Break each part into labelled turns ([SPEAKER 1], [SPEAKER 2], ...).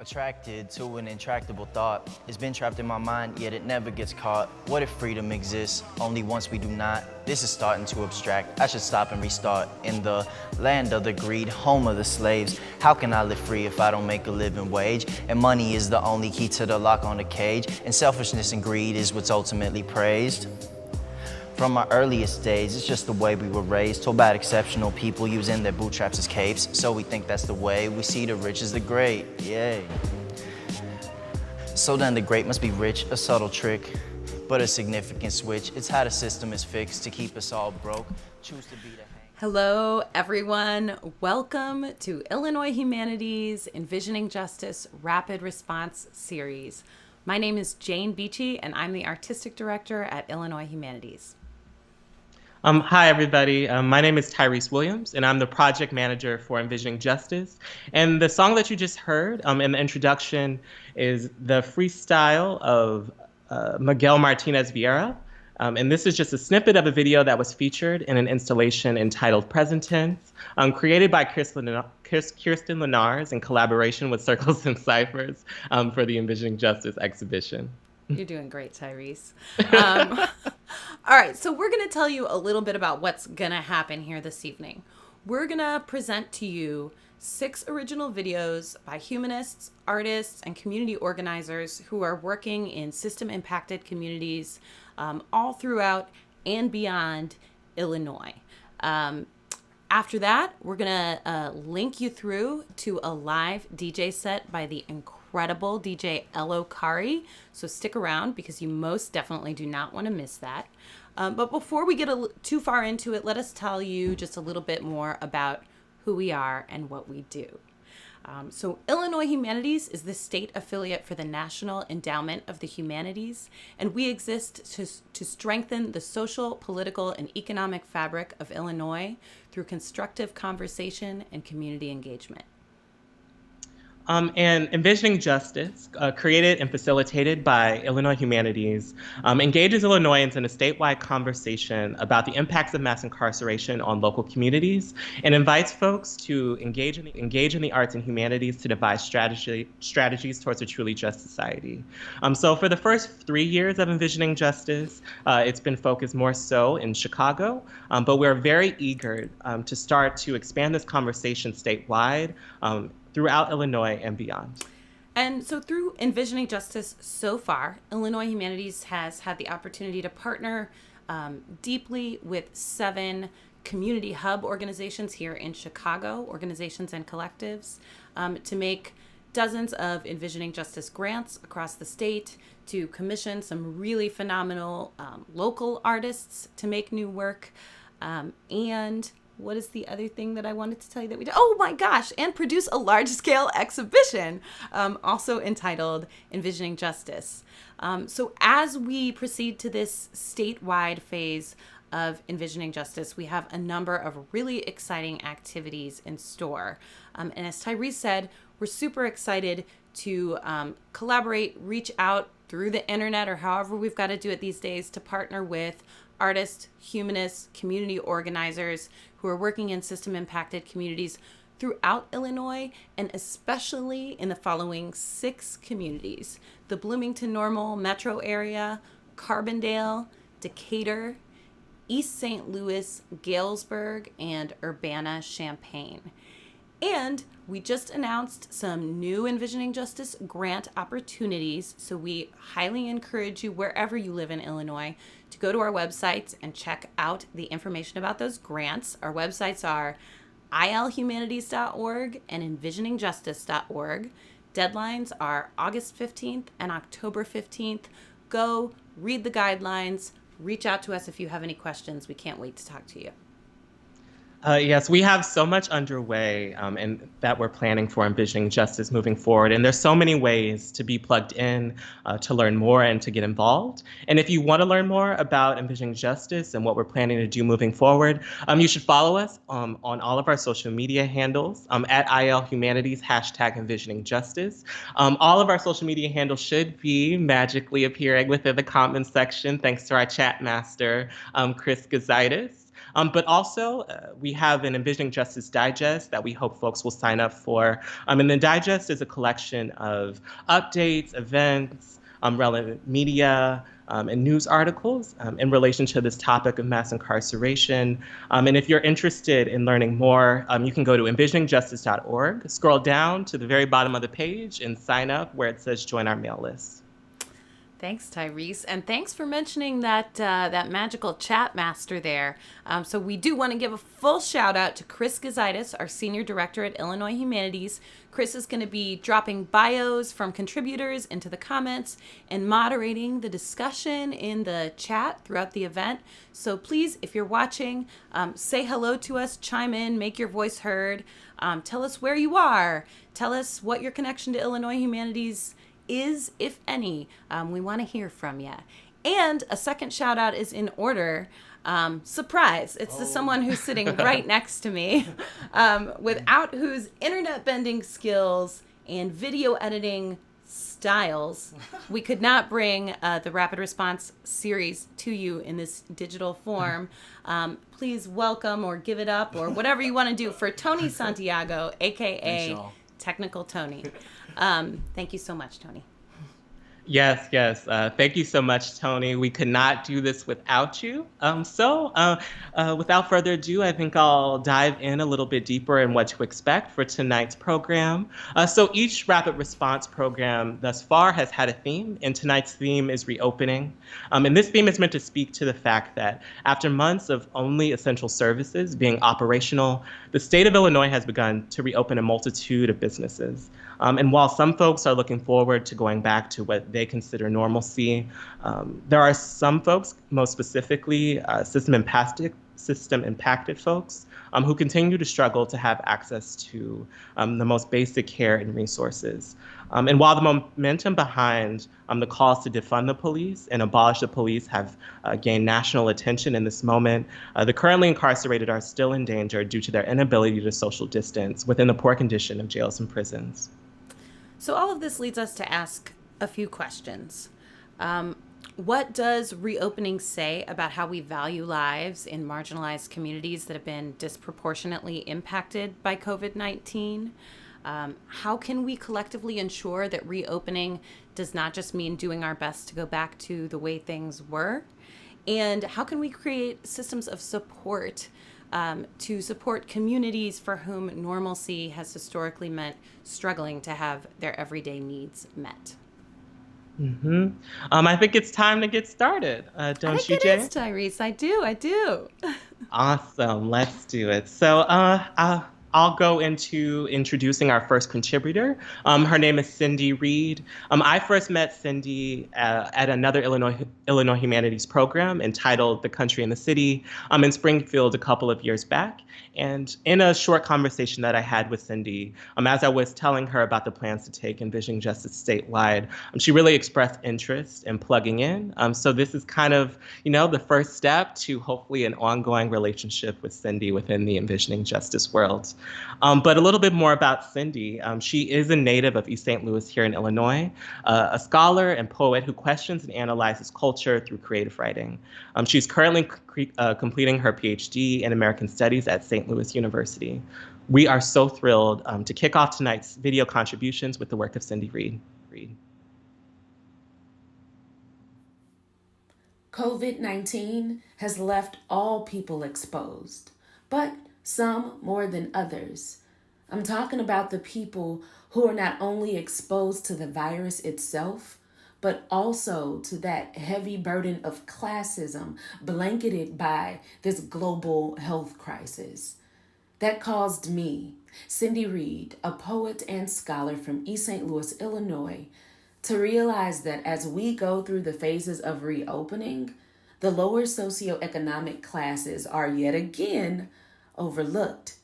[SPEAKER 1] Attracted to an intractable thought. It's been trapped in my mind, yet it never gets caught. What if freedom exists only once we do not? This is starting to abstract. I should stop and restart. In the land of the greed, home of the slaves, how can I live free if I don't make a living wage? And money is the only key to the lock on the cage, and selfishness and greed is what's ultimately praised. From our earliest days, it's just the way we were raised, told about exceptional people using their bootstraps as capes. So we think that's the way we see the rich as the great, yay. So then the great must be rich, a subtle trick, but a significant switch. It's how the system is fixed to keep us all broke. Choose to be the hang.
[SPEAKER 2] Hello, everyone. Welcome to Illinois Humanities Envisioning Justice Rapid Response Series. My name is Jane Beachy, and I'm the Artistic Director at Illinois Humanities.
[SPEAKER 3] Hi, everybody. My name is Tyrese Williams, and I'm the project manager for Envisioning Justice. And the song that you just heard in the introduction is the freestyle of Miguel Martinez Vieira. And this is just a snippet of a video that was featured in an installation entitled Present Tense, created by Kirsten Lenars in collaboration with Circles and Ciphers for the Envisioning Justice exhibition.
[SPEAKER 2] You're doing great, Tyrese. All right, so we're going to tell you a little bit about what's going to happen here this evening. We're going to present to you 6 original videos by humanists, artists, and community organizers who are working in system-impacted communities all throughout and beyond Illinois. After that, we're going to link you through to a live DJ set by the incredible DJ Elo Kari. So stick around because you most definitely do not want to miss that. But before we get too far into it, let us tell you just a little bit more about who we are and what we do. So Illinois Humanities is the state affiliate for the National Endowment of the Humanities, and we exist to strengthen the social, political, and economic fabric of Illinois through constructive conversation and community engagement.
[SPEAKER 3] And Envisioning Justice, created and facilitated by Illinois Humanities, engages Illinoisans in a statewide conversation about the impacts of mass incarceration on local communities and invites folks to engage in the arts and humanities to devise strategies towards a truly just society. So for the first 3 years of Envisioning Justice, it's been focused more so in Chicago, but we're very eager to start to expand this conversation statewide, throughout Illinois and beyond.
[SPEAKER 2] And so through Envisioning Justice so far, Illinois Humanities has had the opportunity to partner deeply with 7 community hub organizations here in Chicago, organizations and collectives, to make dozens of Envisioning Justice grants across the state, to commission some really phenomenal local artists to make new work, and what is the other thing that I wanted to tell you that we did? Oh my gosh, and produce a large-scale exhibition, also entitled Envisioning Justice. So as we proceed to this statewide phase of Envisioning Justice, we have a number of really exciting activities in store. And as Tyrese said, we're super excited to collaborate, reach out through the internet or however we've got to do it these days to partner with artists, humanists, community organizers who are working in system-impacted communities throughout Illinois, and especially in the following 6 communities: the Bloomington-Normal metro area, Carbondale, Decatur, East St. Louis, Galesburg, and Urbana-Champaign. And we just announced some new Envisioning Justice grant opportunities, so we highly encourage you, wherever you live in Illinois, to go to our websites and check out the information about those grants. Our websites are ilhumanities.org and envisioningjustice.org. Deadlines are August 15th and October 15th. Go, read the guidelines, reach out to us if you have any questions. We can't wait to talk to you.
[SPEAKER 3] Yes, we have so much underway and that we're planning for Envisioning Justice moving forward. And there's so many ways to be plugged in, to learn more and to get involved. And if you want to learn more about Envisioning Justice and what we're planning to do moving forward, you should follow us on all of our social media handles at IL Humanities, #Envisioning Justice. All of our social media handles should be magically appearing within the comments section, thanks to our chat master, Chris Gazaitis. But also, we have an Envisioning Justice Digest that we hope folks will sign up for. And the Digest is a collection of updates, events, relevant media, and news articles in relation to this topic of mass incarceration. And if you're interested in learning more, you can go to envisioningjustice.org, scroll down to the very bottom of the page, and sign up where it says join our mail list.
[SPEAKER 2] Thanks, Tyrese, and thanks for mentioning that that magical chat master there. So we do want to give a full shout out to Chris Gazaitis, our senior director at Illinois Humanities. Chris is going to be dropping bios from contributors into the comments and moderating the discussion in the chat throughout the event. So please, if you're watching, say hello to us, chime in, make your voice heard, tell us where you are, tell us what your connection to Illinois Humanities is, if any. We want to hear from you. And a second shout out is in order. Surprise! It's to someone who's sitting right next to me, without whose internet bending skills and video editing styles, we could not bring the Rapid Response series to you in this digital form. Please welcome or give it up or whatever you want to do for Tony Santiago, aka Technical Tony. Thank you so much, Tony.
[SPEAKER 3] Yes. Thank you so much, Tony. We could not do this without you. Without further ado, I think I'll dive in a little bit deeper in what to expect for tonight's program. So each rapid response program thus far has had a theme, and tonight's theme is reopening. And this theme is meant to speak to the fact that after months of only essential services being operational, the state of Illinois has begun to reopen a multitude of businesses. And while some folks are looking forward to going back to what they consider normalcy, there are some folks, most specifically system impacted folks, who continue to struggle to have access to the most basic care and resources. And while the momentum behind the calls to defund the police and abolish the police have gained national attention in this moment, the currently incarcerated are still in danger due to their inability to social distance within the poor condition of jails and prisons.
[SPEAKER 2] So all of this leads us to ask a few questions. What does reopening say about how we value lives in marginalized communities that have been disproportionately impacted by COVID-19? How can we collectively ensure that reopening does not just mean doing our best to go back to the way things were? And how can we create systems of support to support communities for whom normalcy has historically meant struggling to have their everyday needs met?
[SPEAKER 3] Mm-hmm. I think it's time to get started, don't you, Jay?
[SPEAKER 2] I think it is, Tyrese. I do.
[SPEAKER 3] Awesome. Let's do it. So I'll go into introducing our first contributor. Her name is Cindy Reed. I first met Cindy at another Illinois Humanities program entitled The Country and the City in Springfield a couple of years back. And in a short conversation that I had with Cindy, as I was telling her about the plans to take Envisioning Justice statewide, she really expressed interest in plugging in. So this is kind of, the first step to hopefully an ongoing relationship with Cindy within the Envisioning Justice world. But a little bit more about Cindy. She is a native of East St. Louis here in Illinois, a scholar and poet who questions and analyzes culture through creative writing. She's currently completing her PhD in American Studies at St. Louis University. We are so thrilled to kick off tonight's video contributions with the work of Cindy Reed.
[SPEAKER 4] COVID-19 has left all people exposed, but some more than others. I'm talking about the people who are not only exposed to the virus itself, but also to that heavy burden of classism blanketed by this global health crisis. That caused me, Cindy Reed, a poet and scholar from East St. Louis, Illinois, to realize that as we go through the phases of reopening, the lower socioeconomic classes are yet again overlooked,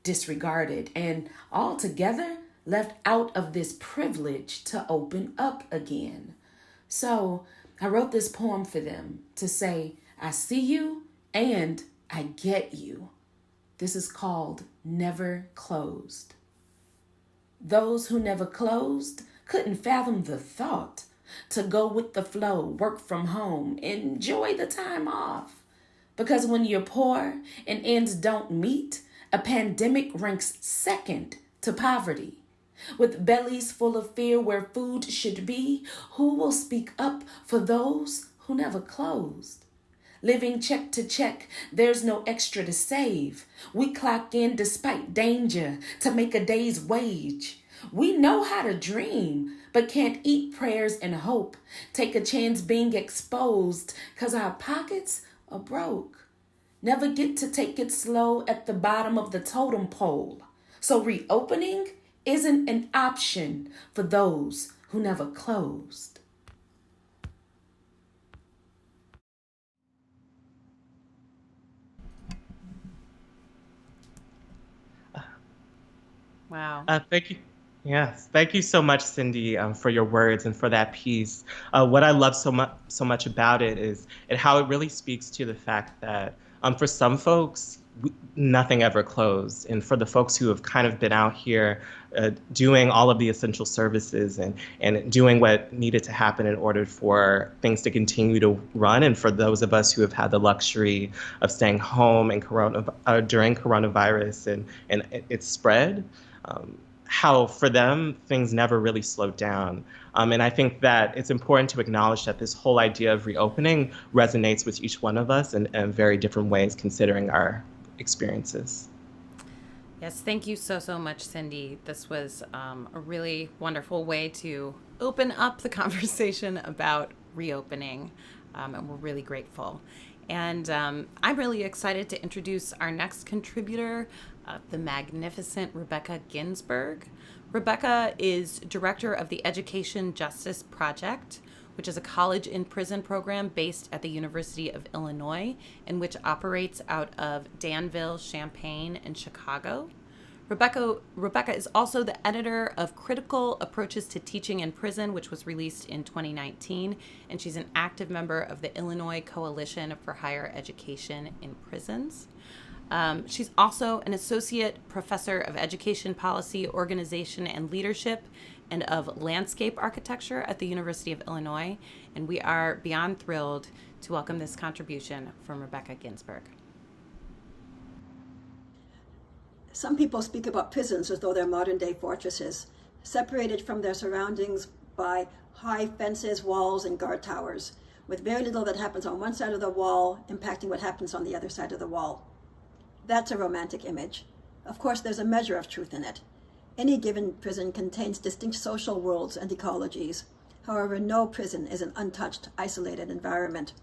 [SPEAKER 4] disregarded, and altogether left out of this privilege to open up again. So I wrote this poem for them to say, I see you and I get you. This is called Never Closed. Those who never closed couldn't fathom the thought to go with the flow, work from home, enjoy the time off. Because when you're poor and ends don't meet, a pandemic ranks second to poverty. With bellies full of fear where food should be, who will speak up for those who never closed? Living check to check, there's no extra to save. We clock in despite danger to make a day's wage. We know how to dream, but can't eat prayers and hope. Take a chance being exposed, 'cause our pockets are broke. Never get to take it slow at the bottom of the totem pole. So reopening isn't an option for those who never closed.
[SPEAKER 2] Wow.
[SPEAKER 3] Thank you. Yes, thank you so much, Cindy, for your words and for that piece. What I love so much about it is how it really speaks to the fact that for some folks, nothing ever closed, and for the folks who have kind of been out here doing all of the essential services and doing what needed to happen in order for things to continue to run, and for those of us who have had the luxury of staying home and during coronavirus and its spread. How for them, things never really slowed down. And I think that it's important to acknowledge that this whole idea of reopening resonates with each one of us in very different ways, considering our experiences.
[SPEAKER 2] Yes, thank you so much, Cindy. This was a really wonderful way to open up the conversation about reopening, and we're really grateful. And I'm really excited to introduce our next contributor, the magnificent Rebecca Ginsburg. Rebecca is director of the Education Justice Project, which is a college in prison program based at the University of Illinois, and which operates out of Danville, Champaign, and Chicago. Rebecca is also the editor of Critical Approaches to Teaching in Prison, which was released in 2019, and she's an active member of the Illinois Coalition for Higher Education in Prisons. She's also an associate professor of education policy, organization, and leadership, and of landscape architecture at the University of Illinois, and we are beyond thrilled to welcome this contribution from Rebecca Ginsburg.
[SPEAKER 5] Some people speak about prisons as though they're modern-day fortresses, separated from their surroundings by high fences, walls, and guard towers, with very little that happens on one side of the wall impacting what happens on the other side of the wall. That's a romantic image. Of course, there's a measure of truth in it. Any given prison contains distinct social worlds and ecologies. However, no prison is an untouched, isolated environment.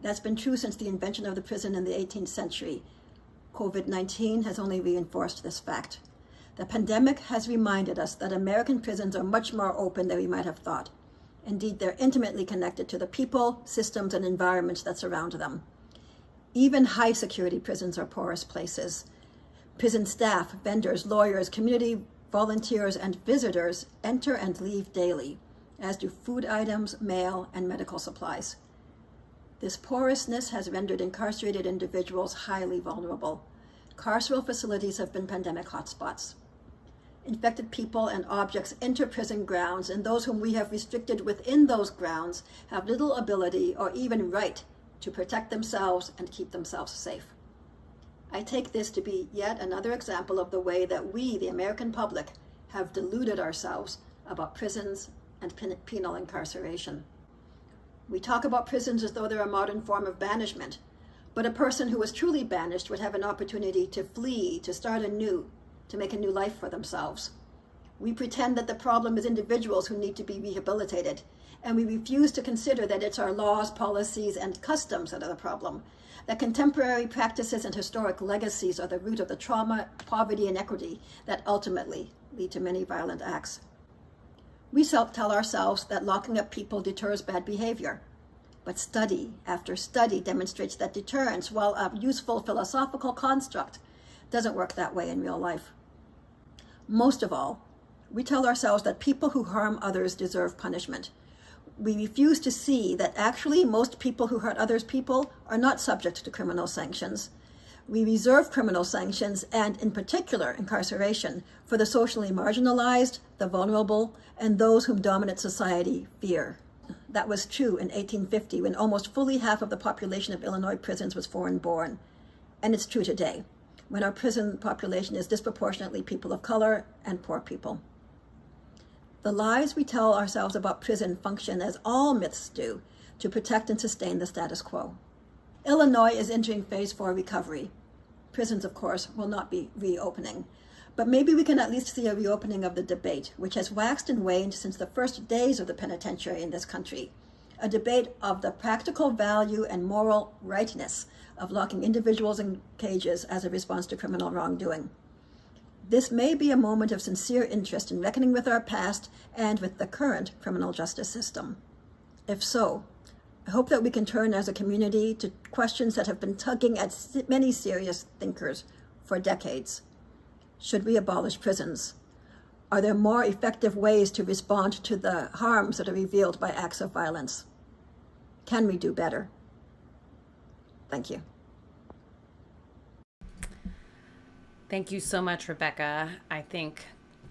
[SPEAKER 5] That's been true since the invention of the prison in the 18th century. COVID-19 has only reinforced this fact. The pandemic has reminded us that American prisons are much more open than we might have thought. Indeed, they're intimately connected to the people, systems, and environments that surround them. Even high-security prisons are porous places. Prison staff, vendors, lawyers, community volunteers, and visitors enter and leave daily, as do food items, mail, and medical supplies. This porousness has rendered incarcerated individuals highly vulnerable. Carceral facilities have been pandemic hotspots. Infected people and objects enter prison grounds, and those whom we have restricted within those grounds have little ability or even right to protect themselves and keep themselves safe. I take this to be yet another example of the way that we, the American public, have deluded ourselves about prisons and penal incarceration. We talk about prisons as though they're a modern form of banishment, but a person who was truly banished would have an opportunity to flee, to start anew, to make a new life for themselves. We pretend that the problem is individuals who need to be rehabilitated, and we refuse to consider that it's our laws, policies, and customs that are the problem, that contemporary practices and historic legacies are the root of the trauma, poverty, and inequity that ultimately lead to many violent acts. We tell ourselves that locking up people deters bad behavior, but study after study demonstrates that deterrence, while a useful philosophical construct, doesn't work that way in real life. Most of all, we tell ourselves that people who harm others deserve punishment. We refuse to see that actually most people who hurt others' people are not subject to criminal sanctions. We reserve criminal sanctions, and in particular incarceration, for the socially marginalized, the vulnerable, and those whom dominant society fear. That was true in 1850 when almost fully half of the population of Illinois prisons was foreign-born. And it's true today, when our prison population is disproportionately people of color and poor people. The lies we tell ourselves about prison function, as all myths do, to protect and sustain the status quo. Illinois is entering phase 4 recovery. Prisons, of course, will not be reopening. But maybe we can at least see a reopening of the debate, which has waxed and waned since the first days of the penitentiary in this country. A debate of the practical value and moral rightness of locking individuals in cages as a response to criminal wrongdoing. This may be a moment of sincere interest in reckoning with our past and with the current criminal justice system. If so, I hope that we can turn as a community to questions that have been tugging at many serious thinkers for decades. Should we abolish prisons? Are there more effective ways to respond to the harms that are revealed by acts of violence? Can we do better? Thank you.
[SPEAKER 2] Thank you so much, Rebecca. I think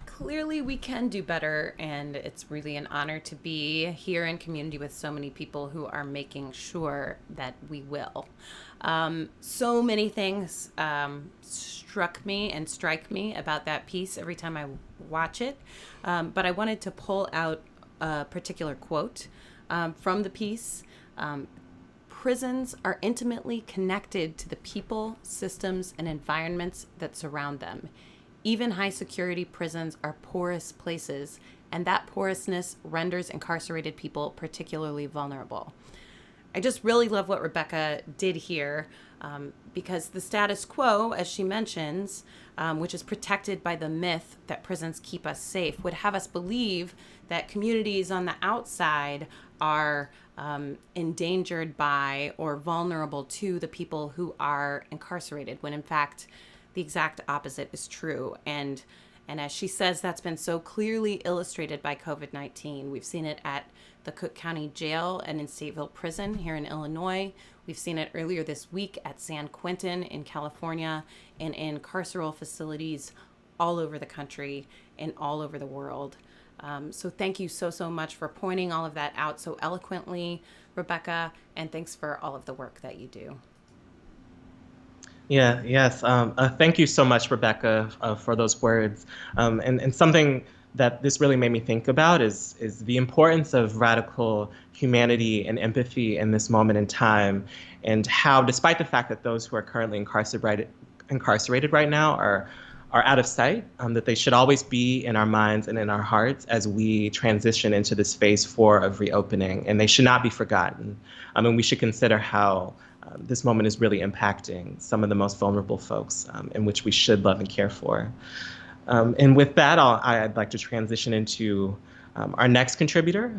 [SPEAKER 2] clearly we can do better, and it's really an honor to be here in community with so many people who are making sure that we will. So many things struck me and strike me about that piece every time I watch it, but I wanted to pull out a particular quote from the piece. Prisons are intimately connected to the people, systems, and environments that surround them. Even high security prisons are porous places, and that porousness renders incarcerated people particularly vulnerable. I just really love what Rebecca did here, because the status quo, as she mentions, which is protected by the myth that prisons keep us safe, would have us believe that communities on the outside are endangered by or vulnerable to the people who are incarcerated, when in fact the exact opposite is true. And as she says, that's been so clearly illustrated by COVID-19. We've seen it at the Cook County Jail and in Stateville Prison here in Illinois. We've seen it earlier this week at San Quentin in California, and in carceral facilities all over the country and all over the world. So thank you so much for pointing all of that out so eloquently, Rebecca, and thanks for all of the work that you do.
[SPEAKER 3] Yes. Thank you so much, Rebecca, for those words. And something that this really made me think about is the importance of radical humanity and empathy in this moment in time, and how, despite the fact that those who are currently incarcerated right now are out of sight, that they should always be in our minds and in our hearts as we transition into this phase 4 of reopening, and they should not be forgotten. And we should consider how this moment is really impacting some of the most vulnerable folks, in which we should love and care for. And with that, I'd like to transition into our next contributor,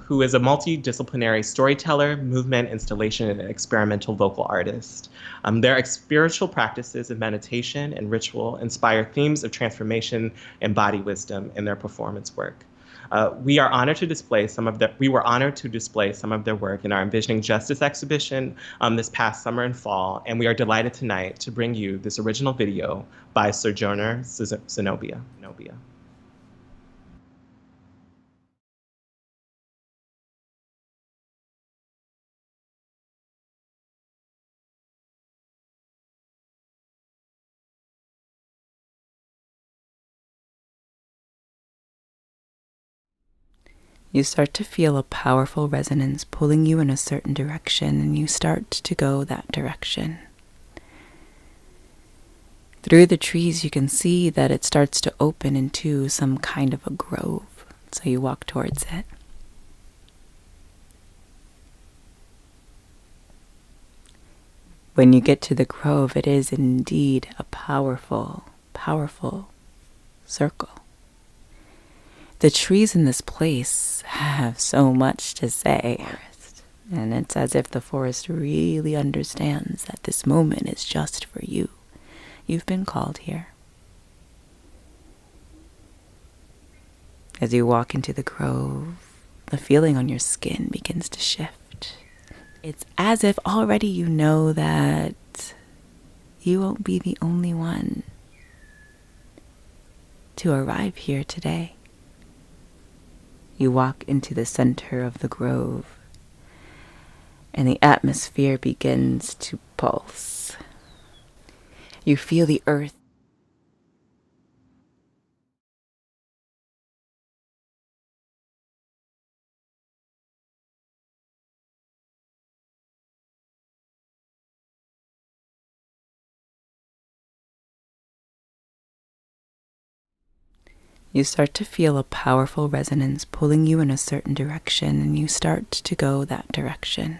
[SPEAKER 3] who is a multidisciplinary storyteller, movement, installation, and experimental vocal artist. Their spiritual practices of meditation and ritual inspire themes of transformation and body wisdom in their performance work. We were honored to display some of their work in our Envisioning Justice exhibition this past summer and fall, and we are delighted tonight to bring you this original video by Sojourner Zenobia.
[SPEAKER 6] You start to feel a powerful resonance pulling you in a certain direction, and you start to go that direction. Through the trees, you can see that it starts to open into some kind of a grove, so you walk towards it. When you get to the grove, it is indeed a powerful, powerful circle. The trees in this place have so much to say, and it's as if the forest really understands that this moment is just for you. You've been called here. As you walk into the grove, the feeling on your skin begins to shift. It's as if already you know that you won't be the only one to arrive here today. You walk into the center of the grove, and the atmosphere begins to pulse. You feel the earth. You start to feel a powerful resonance pulling you in a certain direction, and you start to go that direction.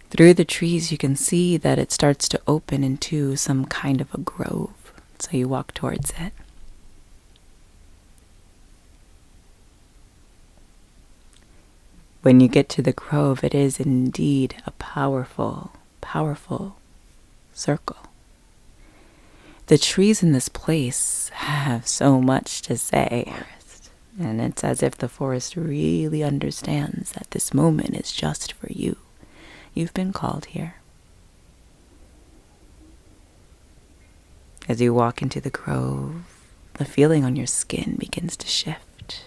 [SPEAKER 6] Through the trees, you can see that it starts to open into some kind of a grove, so you walk towards it. When you get to the grove, it is indeed a powerful, powerful circle. The trees in this place have so much to say, and it's as if the forest really understands that this moment is just for you. You've been called here. As you walk into the grove, the feeling on your skin begins to shift.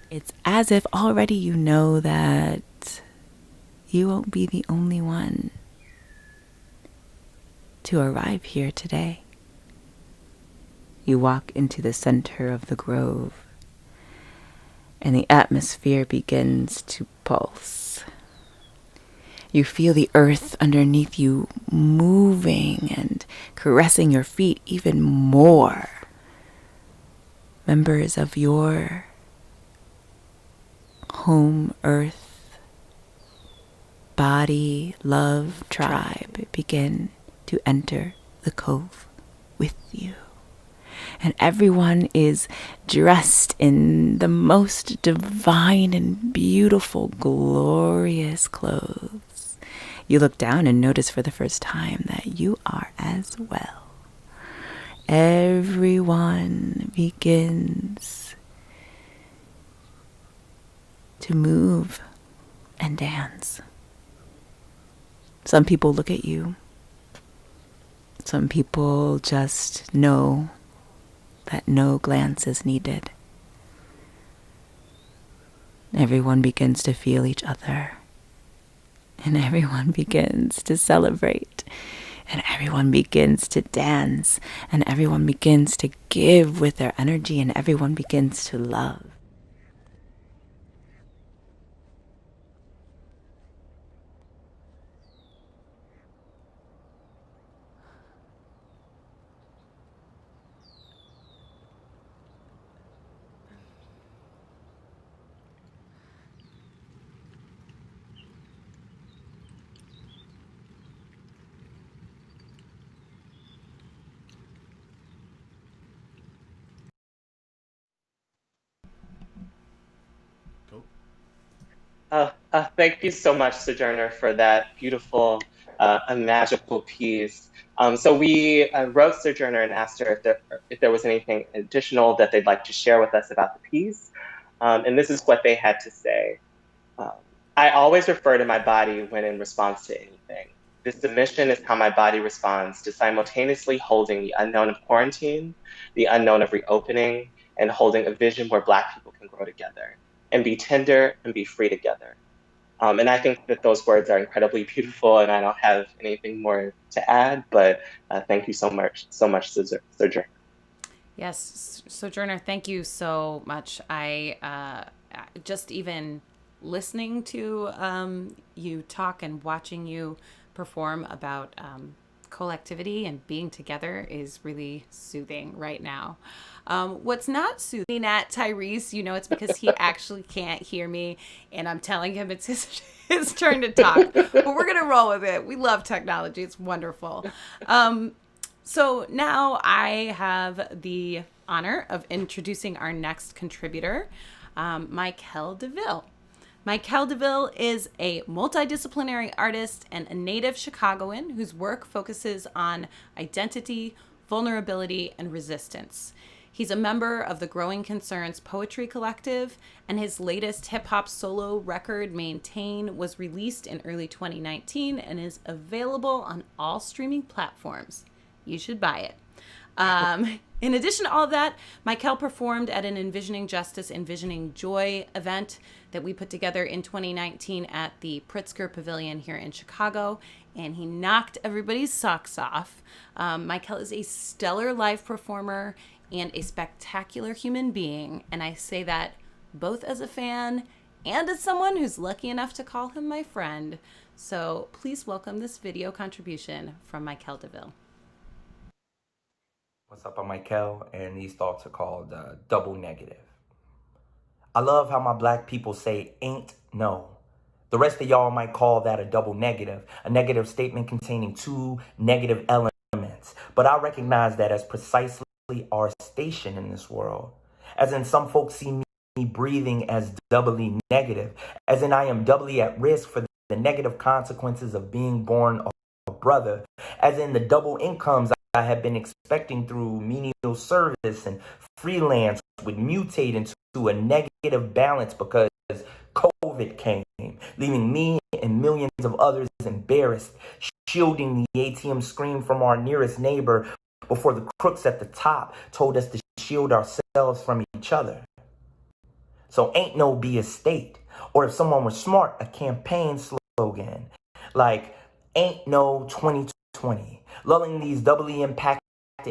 [SPEAKER 6] It's as if already you know that you won't be the only one to arrive here today. You walk into the center of the grove, and the atmosphere begins to pulse. You feel the earth underneath you moving and caressing your feet even more. Members of your home, earth, body, love, tribe begin to enter the cove with you. And everyone is dressed in the most divine and beautiful, glorious clothes. You look down and notice for the first time that you are as well. Everyone begins to move and dance. Some people look at you. Some people just know that no glance is needed. Everyone begins to feel each other, and everyone begins to celebrate, and everyone begins to dance, and everyone begins to give with their energy, and everyone begins to love.
[SPEAKER 3] Thank you so much, Sojourner, for that beautiful and magical piece. So we wrote Sojourner and asked her if there was anything additional that they'd like to share with us about the piece. And this is what they had to say. I always refer to my body when in response to anything. This submission is how my body responds to simultaneously holding the unknown of quarantine, the unknown of reopening, and holding a vision where Black people can grow together and be tender and be free together. And I think that those words are incredibly beautiful, and I don't have anything more to add, but thank you so much, Sojourner.
[SPEAKER 2] Yes, Sojourner, thank you so much. I just even listening to you talk and watching you perform about collectivity and being together is really soothing right now. What's not soothing at Tyrese, it's because he actually can't hear me, and I'm telling him it's his turn to talk. But we're going to roll with it. We love technology. It's wonderful. So now I have the honor of introducing our next contributor, Mykele Deville. Mykele Deville is a multidisciplinary artist and a native Chicagoan whose work focuses on identity, vulnerability, and resistance. He's a member of the Growing Concerns Poetry Collective, and his latest hip-hop solo record, Maintain, was released in early 2019 and is available on all streaming platforms. You should buy it. In addition to all of that, Mykele performed at an Envisioning Justice, Envisioning Joy event that we put together in 2019 at the Pritzker Pavilion here in Chicago, and he knocked everybody's socks off. Mykele is a stellar live performer and a spectacular human being, and I say that both as a fan and as someone who's lucky enough to call him my friend. So please welcome this video contribution from Mykele Deville.
[SPEAKER 7] What's up, I'm Mykele, and these thoughts are called double negative. I love how my black people say ain't no. The rest of y'all might call that a double negative, a negative statement containing two negative elements. But I recognize that as precisely our station in this world. As in, some folks see me breathing as doubly negative, as in I am doubly at risk for the negative consequences of being born a brother, as in the double incomes I have been expecting through menial service and freelance would mutate into a negative balance because COVID came, leaving me and millions of others embarrassed, shielding the ATM scream from our nearest neighbor before the crooks at the top told us to shield ourselves from each other. So ain't no be a state, or if someone was smart, a campaign slogan like ain't no 2020, lulling these doubly impacted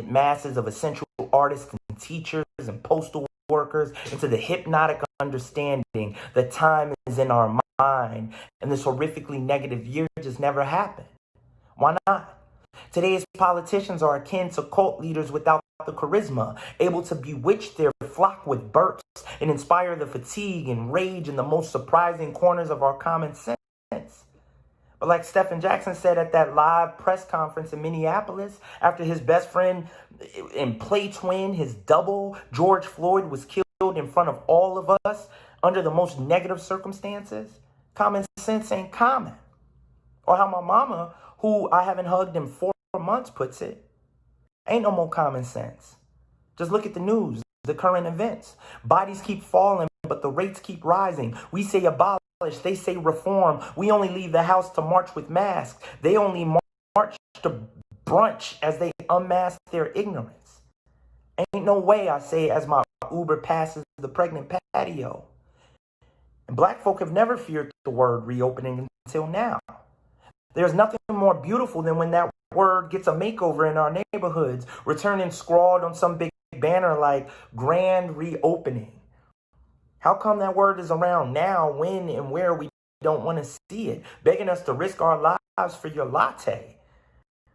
[SPEAKER 7] masses of essential artists and teachers and postal workers into the hypnotic understanding that time is in our mind and this horrifically negative year just never happened. Why not? Today's politicians are akin to cult leaders without the charisma, able to bewitch their flock with burps and inspire the fatigue and rage in the most surprising corners of our common sense. But like Stephen Jackson said at that live press conference in Minneapolis, after his best friend and play twin, his double, George Floyd, was killed in front of all of us under the most negative circumstances, common sense ain't common. Or how my mama, who I haven't hugged in 4 months, puts it, ain't no more common sense. Just look at the news, the current events. Bodies keep falling, but the rates keep rising. We say abolish, they say reform. We only leave the house to march with masks. They only march to brunch as they unmask their ignorance. Ain't no way, I say as my Uber passes the pregnant patio. And black folk have never feared the word reopening until now. There's nothing more beautiful than when that word gets a makeover in our neighborhoods, returning scrawled on some big banner like grand reopening. How come that word is around now, when and where we don't want to see it, begging us to risk our lives for your latte?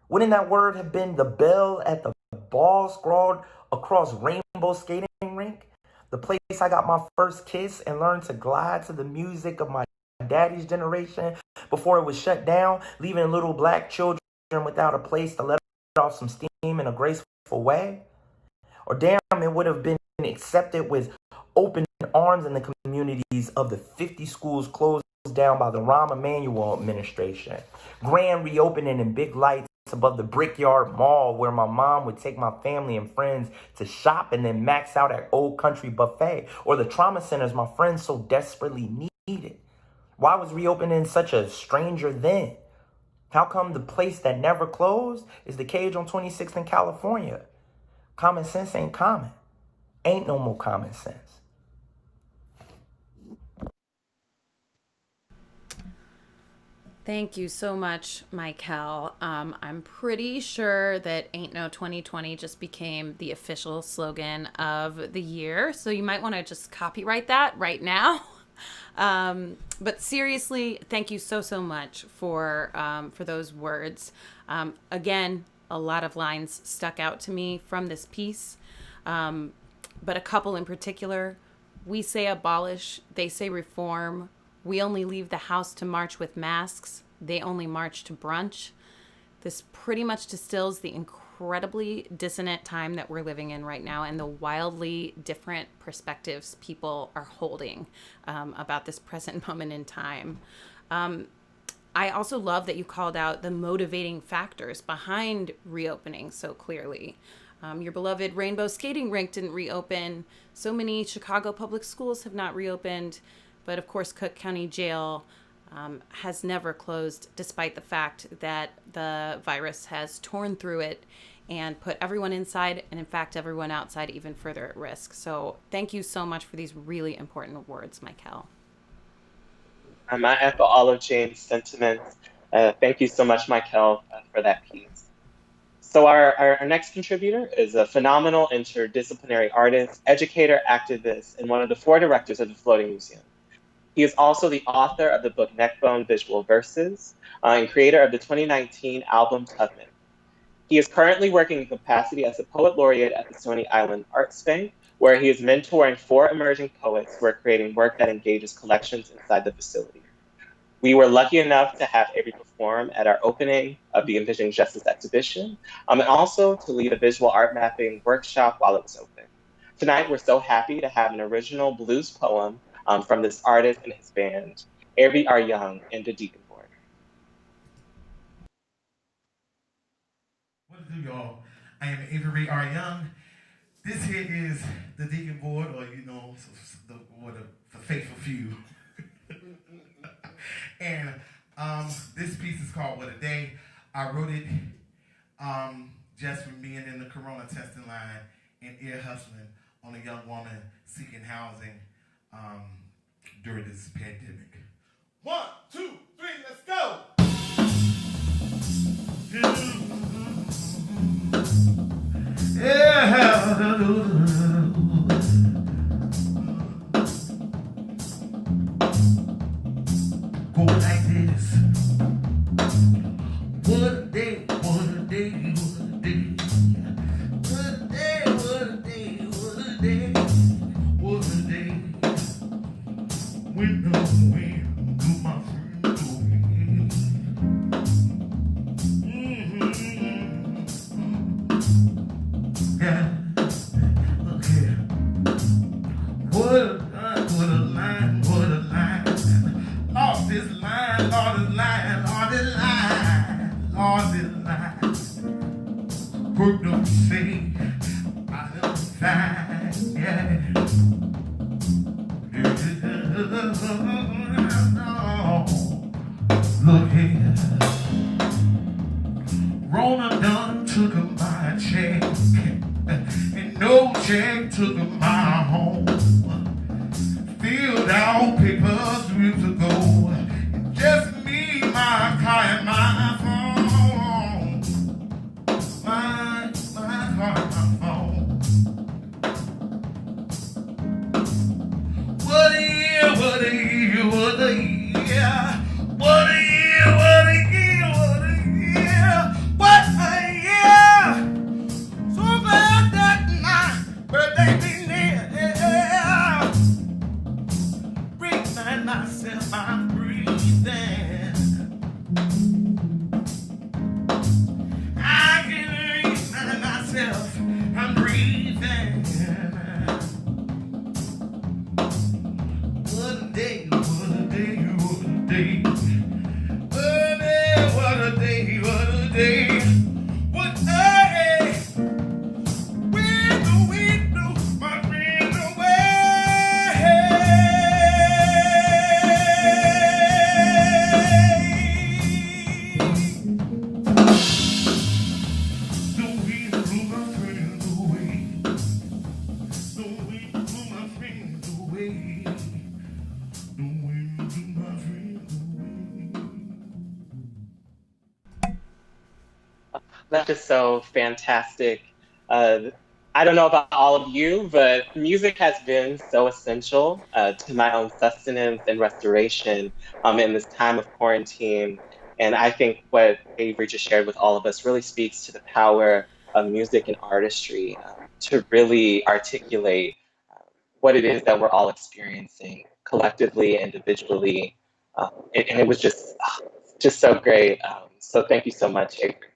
[SPEAKER 7] Wouldn't that word have been the bell at the ball scrawled across Rainbow Skating Rink? The place I got my first kiss and learned to glide to the music of my daddy's generation before it was shut down, leaving little black children without a place to let off some steam in a graceful way? Or damn, it would have been accepted with open arms in the communities of the 50 schools closed down by the Rahm Emanuel administration. Grand reopening in big lights above the Brickyard Mall where my mom would take my family and friends to shop and then max out at Old Country Buffet, or the trauma centers my friends so desperately needed. Why was reopening such a stranger then? How come the place that never closed is the cage on 26th in California? Common sense ain't common. Ain't no more common sense.
[SPEAKER 2] Thank you so much, Mykele. I'm pretty sure that Ain't No 2020 just became the official slogan of the year, so you might want to just copyright that right now. But seriously, thank you so much for those words. Again, a lot of lines stuck out to me from this piece, but a couple in particular. We say abolish, they say reform. We only leave the house to march with masks. They only march to brunch. This pretty much distills the incredibly dissonant time that we're living in right now and the wildly different perspectives people are holding about this present moment in time. I also love that you called out the motivating factors behind reopening so clearly. Your beloved Rainbow Skating Rink didn't reopen. So many Chicago public schools have not reopened. But of course, Cook County Jail has never closed, despite the fact that the virus has torn through it and put everyone inside and, in fact, everyone outside even further at risk. So thank you so much for these really important words, Mykele.
[SPEAKER 3] I echo all of Jane's sentiments. Thank you so much, Mykele, for that piece. So our next contributor is a phenomenal interdisciplinary artist, educator, activist, and one of the 4 directors of the Floating Museum. He is also the author of the book Neckbone Visual Verses and creator of the 2019 album Tubman. He is currently working in capacity as a poet laureate at the Stony Island Arts Bank, where he is mentoring 4 emerging poets who are creating work that engages collections inside the facility. We were lucky enough to have Avery perform at our opening of the Envisioning Justice exhibition, and also to lead a visual art mapping workshop while it was open. Tonight, we're so happy to have an original blues poem from this artist and his band, Avery R. Young and the Deacon Board.
[SPEAKER 8] What to do, y'all? I am Avery R. Young. This here is the Deacon Board, or the faithful few. And this piece is called What a Day. I wrote it just from being in the corona testing line and ear hustling on a young woman seeking housing during this pandemic. 1, 2, 3, let's go! Go like this. What a day, what a day, what a day. What a day, what a day, what a day. What a day. When the wind blew my friend away. Yeah, look here. What a line, what a line. Lost this line, lost this line, lost this line, lost this line. Work don't say, I don't find, yeah. No. Look here. Rona done took my check, and no check took my home. Filled out papers weeks ago. Just me, my car, and my phone. My car, and my phone. What a year, what a year, what a year. What a year, what a year, what a year. What a year. So glad that my birthday be near. Remind myself I'm breathing. I can remind myself I'm breathing. What a day, what a day, what a day. What a day, what a day. What a day. When the wind blew my friend away. The wind blew my friend away. The wind blew my friend away. The wind blew my friend away.
[SPEAKER 3] That's just so fantastic. I don't know about all of you, but music has been so essential to my own sustenance and restoration in this time of quarantine. And I think what Avery just shared with all of us really speaks to the power of music and artistry to really articulate what it is that we're all experiencing collectively, individually. And it was just so great. So thank you so much, Avery.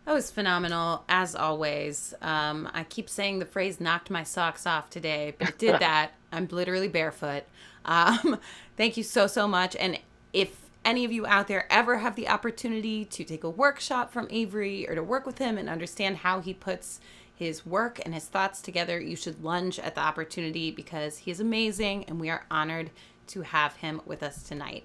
[SPEAKER 2] That was phenomenal, as always. I keep saying the phrase knocked my socks off today, but it did that. I'm literally barefoot. Thank you so much. And if any of you out there ever have the opportunity to take a workshop from Avery or to work with him and understand how he puts his work and his thoughts together, you should lunge at the opportunity because he is amazing and we are honored to have him with us tonight.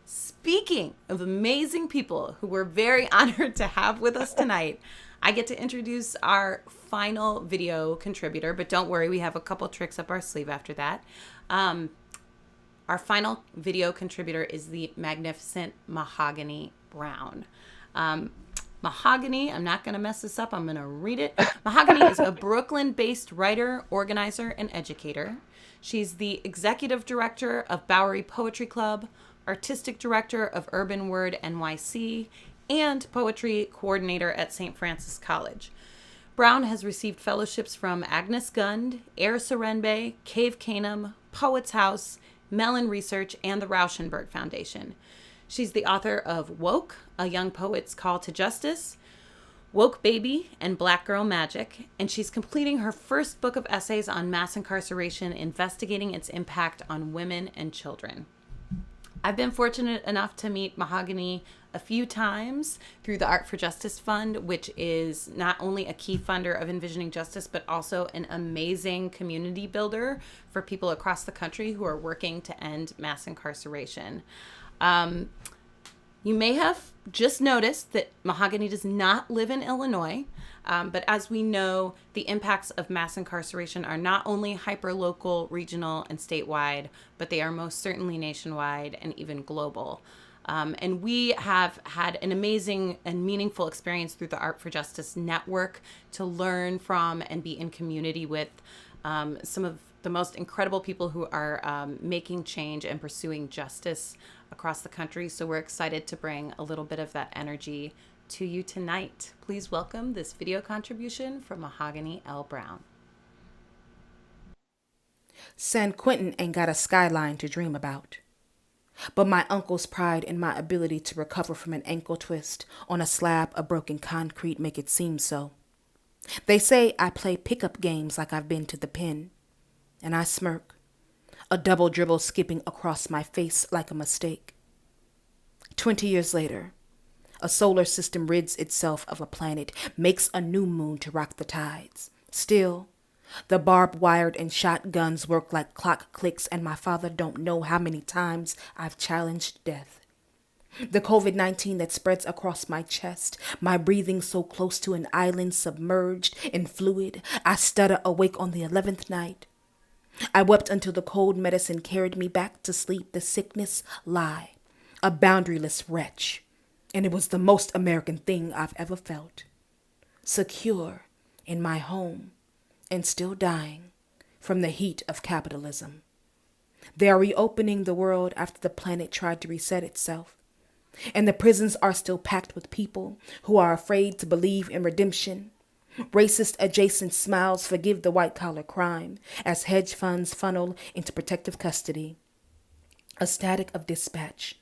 [SPEAKER 2] Speaking of amazing people who we're very honored to have with us tonight, I get to introduce our final video contributor, but don't worry, we have a couple tricks up our sleeve after that. Our final video contributor is the magnificent Mahogany Browne. Mahogany, I'm not going to mess this up, I'm going to read it. Mahogany is a Brooklyn-based writer, organizer, and educator. She's the executive director of Bowery Poetry Club, artistic director of Urban Word NYC, and poetry coordinator at St. Francis College. Browne has received fellowships from Agnes Gund, Air Serenbe, Cave Canem, Poets House, Mellon Research, and the Rauschenberg Foundation. She's the author of Woke, A Young Poet's Call to Justice, Woke Baby, and Black Girl Magic, and she's completing her first book of essays on mass incarceration, investigating its impact on women and children. I've been fortunate enough to meet Mahogany a few times through the Art for Justice Fund, which is not only a key funder of Envisioning Justice, but also an amazing community builder for people across the country who are working to end mass incarceration. You may have just noticed that Mahogany does not live in Illinois, but as we know, the impacts of mass incarceration are not only hyper-local, regional, and statewide, but they are most certainly nationwide and even global. And we have had an amazing and meaningful experience through the Art for Justice Network to learn from and be in community with some of the most incredible people who are making change and pursuing justice across the country. So we're excited to bring a little bit of that energy to you tonight. Please welcome this video contribution from Mahogany L. Browne.
[SPEAKER 9] San Quentin ain't got a skyline to dream about. But my uncle's pride in my ability to recover from an ankle twist on a slab of broken concrete make it seem so. They say I play pickup games like I've been to the pen, and I smirk, a double dribble skipping across my face like a mistake. 20 years later, a solar system rids itself of a planet, makes a new moon to rock the tides. Still, the barbed-wired and shotguns work like clock clicks, and my father don't know how many times I've challenged death. The COVID-19 that spreads across my chest, my breathing so close to an island submerged in fluid, I stutter awake on the 11th night. I wept until the cold medicine carried me back to sleep. The sickness lie, a boundaryless wretch, and it was the most American thing I've ever felt. Secure in my home and still dying from the heat of capitalism. They are reopening the world after the planet tried to reset itself, and the prisons are still packed with people who are afraid to believe in redemption. Racist adjacent smiles forgive the white-collar crime as hedge funds funnel into protective custody. A static of dispatch.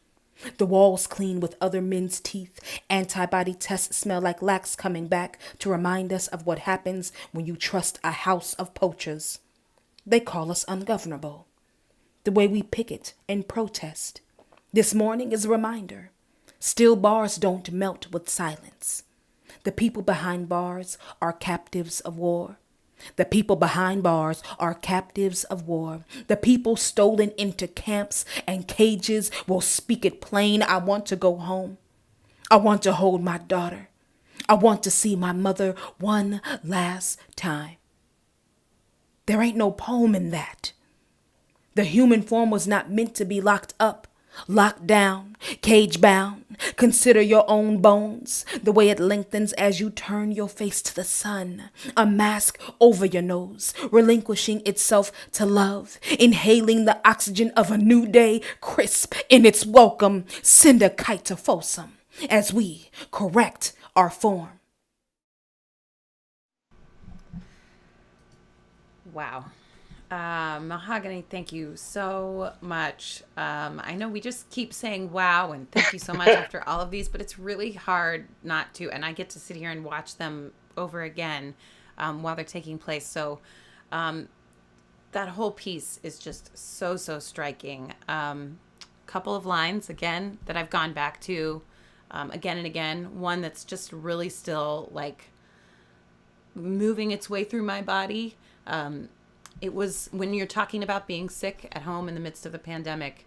[SPEAKER 9] The walls clean with other men's teeth. Antibody tests smell like lax coming back to remind us of what happens when you trust a house of poachers. They call us ungovernable. The way we picket and protest. This morning is a reminder. Steel bars don't melt with silence. The people behind bars are captives of war. The people behind bars are captives of war. The people stolen into camps and cages will speak it plain. I want to go home. I want to hold my daughter. I want to see my mother one last time. There ain't no poem in that. The human form was not meant to be locked up, locked down, cage bound. Consider your own bones, the way it lengthens as you turn your face to the sun. A mask over your nose, relinquishing itself to love, inhaling the oxygen of a new day, crisp in its welcome. Send a kite to Folsom as we correct our form.
[SPEAKER 2] Wow. Mahogany, thank you so much. I know we just keep saying wow and thank you so much after all of these, but it's really hard not to, and I get to sit here and watch them over again while they're taking place. So that whole piece is just so striking. Couple of lines, again, that I've gone back to again and again. One that's just really still like moving its way through my body. It was when you're talking about being sick at home in the midst of the pandemic,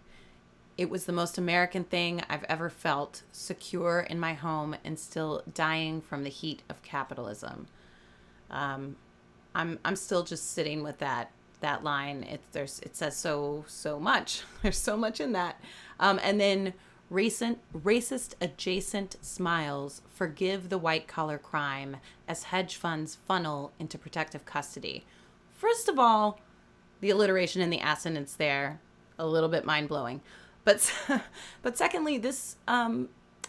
[SPEAKER 2] It was the most American thing I've ever felt, secure in my home and still dying from the heat of capitalism. I'm still just sitting with that line. It says so much. There's so much in that. And then racist adjacent smiles forgive the white collar crime as hedge funds funnel into protective custody. First of all, the alliteration and the assonance there, a little bit mind blowing. But secondly, this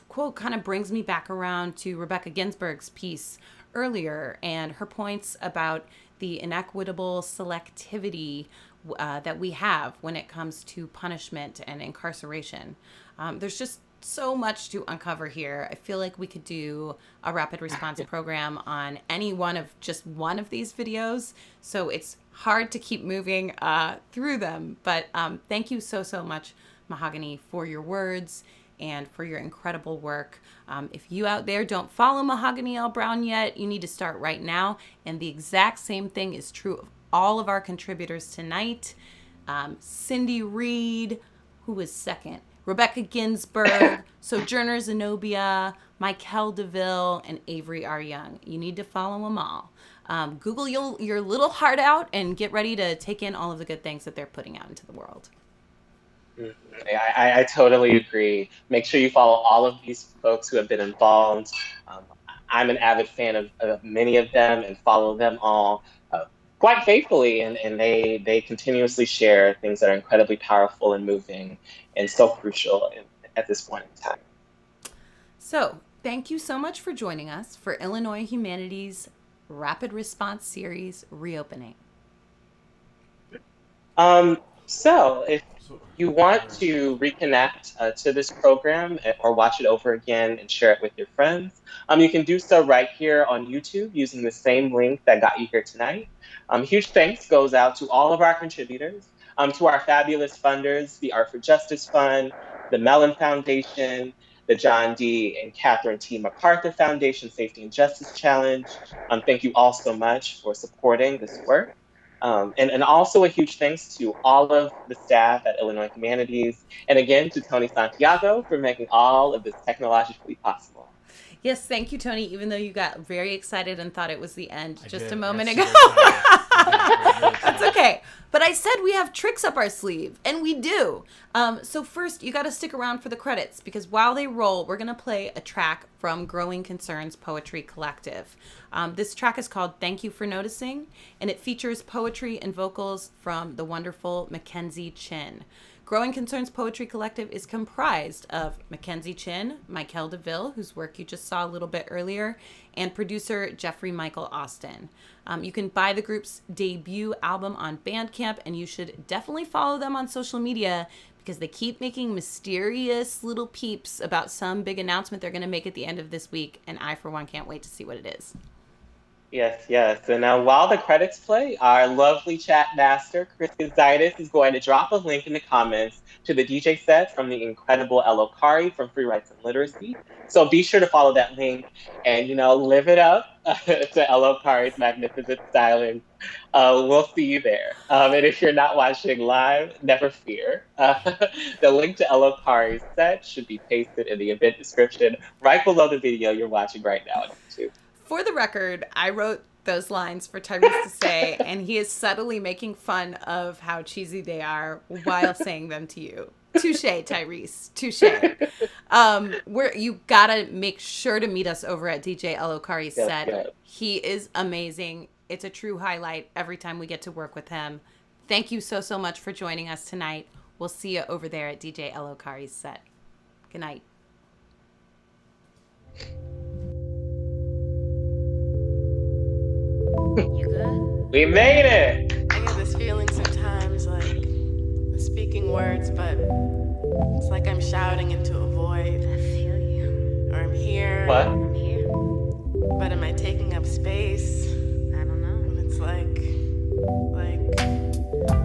[SPEAKER 2] quote kind of brings me back around to Rebecca Ginsburg's piece earlier and her points about the inequitable selectivity that we have when it comes to punishment and incarceration. There's just so much to uncover here. I feel like we could do a rapid response program on any one of these videos. So it's hard to keep moving through them. But thank you so much, Mahogany, for your words and for your incredible work. If you out there don't follow Mahogany L. Browne yet, you need to start right now. And the exact same thing is true of all of our contributors tonight. Cindy Reed, who was second, Rebecca Ginsburg, Sojourner Zenobia, Mykele Deville, and Avery R. Young. You need to follow them all. Google your little heart out and get ready to take in all of the good things that they're putting out into the world.
[SPEAKER 3] I totally agree. Make sure you follow all of these folks who have been involved. I'm an avid fan of many of them and follow them all quite faithfully, and they continuously share things that are incredibly powerful and moving and so crucial at this point in time.
[SPEAKER 2] So thank you so much for joining us for Illinois Humanities Rapid Response Series Reopening.
[SPEAKER 3] So if you want to reconnect to this program or watch it over again and share it with your friends, you can do so right here on YouTube using the same link that got you here tonight. Huge thanks goes out to all of our contributors, to our fabulous funders, the Art for Justice Fund, the Mellon Foundation, the John D. and Catherine T. MacArthur Foundation Safety and Justice Challenge. Thank you all so much for supporting this work. And also a huge thanks to all of the staff at Illinois Humanities, and again to Tony Santiago for making all of this technologically possible.
[SPEAKER 2] Yes, thank you, Tony, even though you got very excited and thought it was the end just a moment ago. That's okay. But I said we have tricks up our sleeve, and we do. So first, you got to stick around for the credits, because while they roll, we're going to play a track from Growing Concerns Poetry Collective. This track is called Thank You for Noticing, and it features poetry and vocals from the wonderful Mackenzie Chin. Growing Concerns Poetry Collective is comprised of Mackenzie Chin, Mykele Deville, whose work you just saw a little bit earlier, and producer Jeffrey Michael Austin. You can buy the group's debut album on Bandcamp, and you should definitely follow them on social media because they keep making mysterious little peeps about some big announcement they're going to make at the end of this week, and I, for one, can't wait to see what it is.
[SPEAKER 3] Yes. And now while the credits play, our lovely chat master, Chris Gonzalez, is going to drop a link in the comments to the DJ set from the incredible El Okari from Free Rights and Literacy. So be sure to follow that link and, live it up to El Okari's magnificent styling. We'll see you there. And if you're not watching live, never fear. The link to El Okari's set should be pasted in the event description right below the video you're watching right now on YouTube.
[SPEAKER 2] For the record, I wrote those lines for Tyrese to say, and he is subtly making fun of how cheesy they are while saying them to you. Touche, Tyrese. Touche. You gotta make sure to meet us over at DJ El Okari's set.
[SPEAKER 3] Yes.
[SPEAKER 2] He is amazing. It's a true highlight every time we get to work with him. Thank you so much for joining us tonight. We'll see you over there at DJ El Okari's set. Good night.
[SPEAKER 10] You good?
[SPEAKER 3] We made it!
[SPEAKER 10] I get this feeling sometimes, like I'm speaking words, but it's like I'm shouting into a void.
[SPEAKER 11] I feel you.
[SPEAKER 10] Or I'm here.
[SPEAKER 3] What?
[SPEAKER 11] I'm here.
[SPEAKER 10] But am I taking up space?
[SPEAKER 11] I don't know.
[SPEAKER 10] And it's like,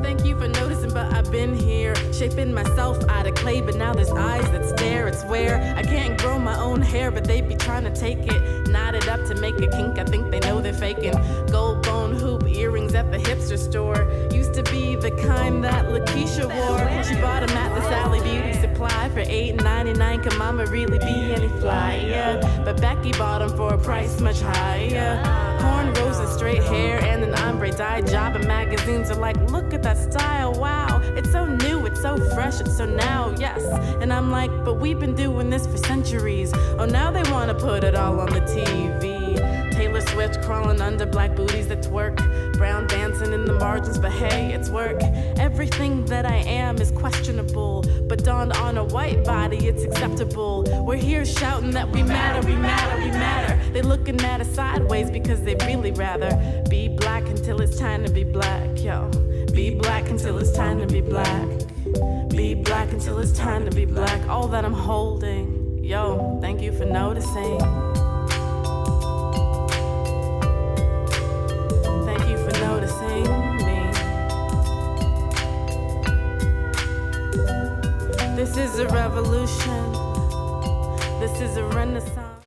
[SPEAKER 10] thank you for noticing, but I've been here, shaping myself out of clay, but now there's eyes that stare. It's where I can't grow my own hair, but they be trying to take it, knot it up to make a kink. I think they know they're faking. Gold bone hoop earrings at the hipster store used to be the kind that Lakeisha wore. She bought them at the Sally Beauty apply for $8.99. Can mama really be any flyer? But Becky bought them for a price much higher. Cornrows and straight hair and an ombre dye job. And magazines are like, look at that style, wow. It's so new, it's so fresh, it's so now, yes. And I'm like, but we've been doing this for centuries. Oh, now they want to put it all on the TV. Taylor Swift crawling under black booties that twerk. Brown dancing in the margins, but hey, it's work. Everything that I am is questionable, but donned on a white body, it's acceptable. We're here shouting that we matter, we matter, we matter. They looking at us sideways because they really rather be black until it's time to be black, yo. Be black until it's time to be black. Be black until it's time to be black. All that I'm holding, yo, thank you for noticing. Thank you for noticing me. This is a revolution. This is a renaissance.